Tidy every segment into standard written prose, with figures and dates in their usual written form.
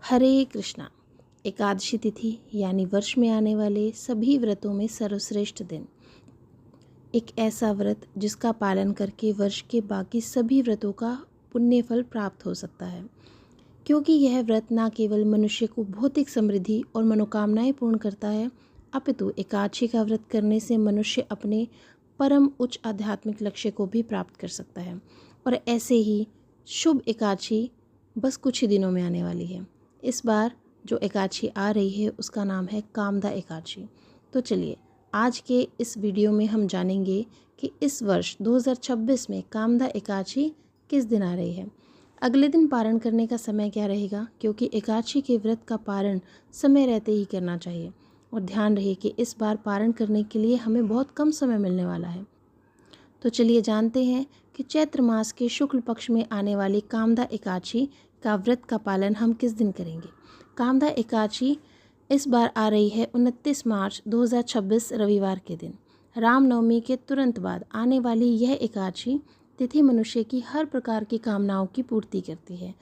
हरे कृष्णा। एकादशी तिथि यानी वर्ष में आने वाले सभी व्रतों में सर्वश्रेष्ठ दिन। एक ऐसा व्रत जिसका पालन करके वर्ष के बाकी सभी व्रतों का पुण्य फल प्राप्त हो सकता है, क्योंकि यह व्रत न केवल मनुष्य को भौतिक समृद्धि और मनोकामनाएं पूर्ण करता है, अपितु एकादशी का व्रत करने से मनुष्य अपने परम उच्च आध्यात्मिक लक्ष्य को भी प्राप्त कर सकता है। और ऐसे ही शुभ एकादशी बस कुछ ही दिनों में आने वाली है। इस बार जो एकादशी आ रही है उसका नाम है कामदा एकादशी। तो चलिए आज के इस वीडियो में हम जानेंगे कि इस वर्ष 2026 में कामदा एकादशी किस दिन आ रही है। अगले दिन पारण करने का समय क्या रहेगा, क्योंकि एकादशी के व्रत का पारण समय रहते ही करना चाहिए। और ध्यान रहे कि इस बार पारण करने के लिए हमें बहुत कम समय मिलने वाला है। तो चलिए जानते हैं कि चैत्र मास के शुक्ल पक्ष में आने वाली कामदा एकादशी का व्रत का पालन हम किस दिन करेंगे। कामदा एकादशी इस बार आ रही है 29 मार्च 2026 रविवार के दिन। रामनवमी के तुरंत बाद आने वाली यह एकादशी तिथि मनुष्य की हर प्रकार की कामनाओं की पूर्ति करती है।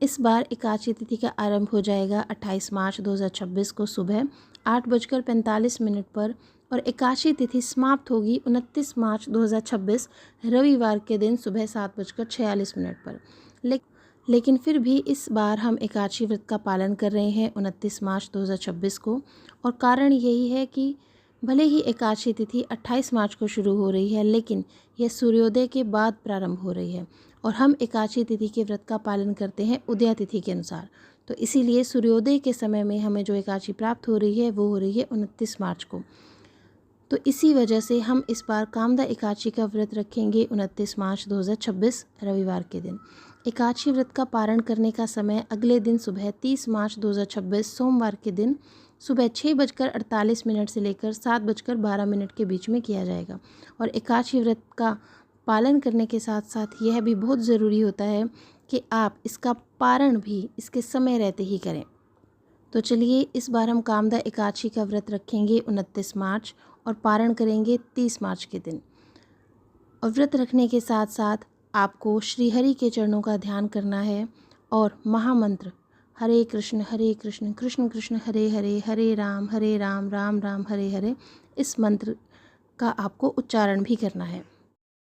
इस बार एकादशी तिथि का आरंभ हो जाएगा 28 मार्च 2026 को सुबह 8:45 पर और एकादशी तिथि समाप्त होगी 29 मार्च 2026 रविवार के दिन सुबह 7:46 पर। लेकिन फिर भी इस बार हम एकादशी व्रत का पालन कर रहे हैं 29 मार्च 2026 को। और कारण यही है कि भले ही एकादशी तिथि 28 मार्च को शुरू हो रही है, लेकिन यह सूर्योदय के बाद प्रारंभ हो रही है और हम एकादशी तिथि के व्रत का पालन करते हैं उदय तिथि के अनुसार। तो इसीलिए सूर्योदय के समय में हमें जो एकादशी प्राप्त हो रही है वो हो रही है 29 मार्च को। तो इसी वजह से हम इस बार कामदा एकादशी का व्रत रखेंगे 29 मार्च 2026 रविवार के दिन। एकादशी व्रत का पारण करने का समय अगले दिन सुबह 30 मार्च 2026 सोमवार के दिन सुबह 6:48 से लेकर 7:12 के बीच में किया जाएगा। और एकादशी व्रत का पालन करने के साथ साथ यह भी बहुत ज़रूरी होता है कि आप इसका पारण भी इसके समय रहते ही करें। तो चलिए इस बार हम कामदा एकादशी का व्रत रखेंगे 29 मार्च और पारण करेंगे 30 मार्च के दिन। और व्रत रखने के साथ साथ आपको श्री हरि के चरणों का ध्यान करना है और महामंत्र हरे कृष्ण कृष्ण कृष्ण हरे हरे, हरे राम राम राम हरे हरे, इस मंत्र का आपको उच्चारण भी करना है।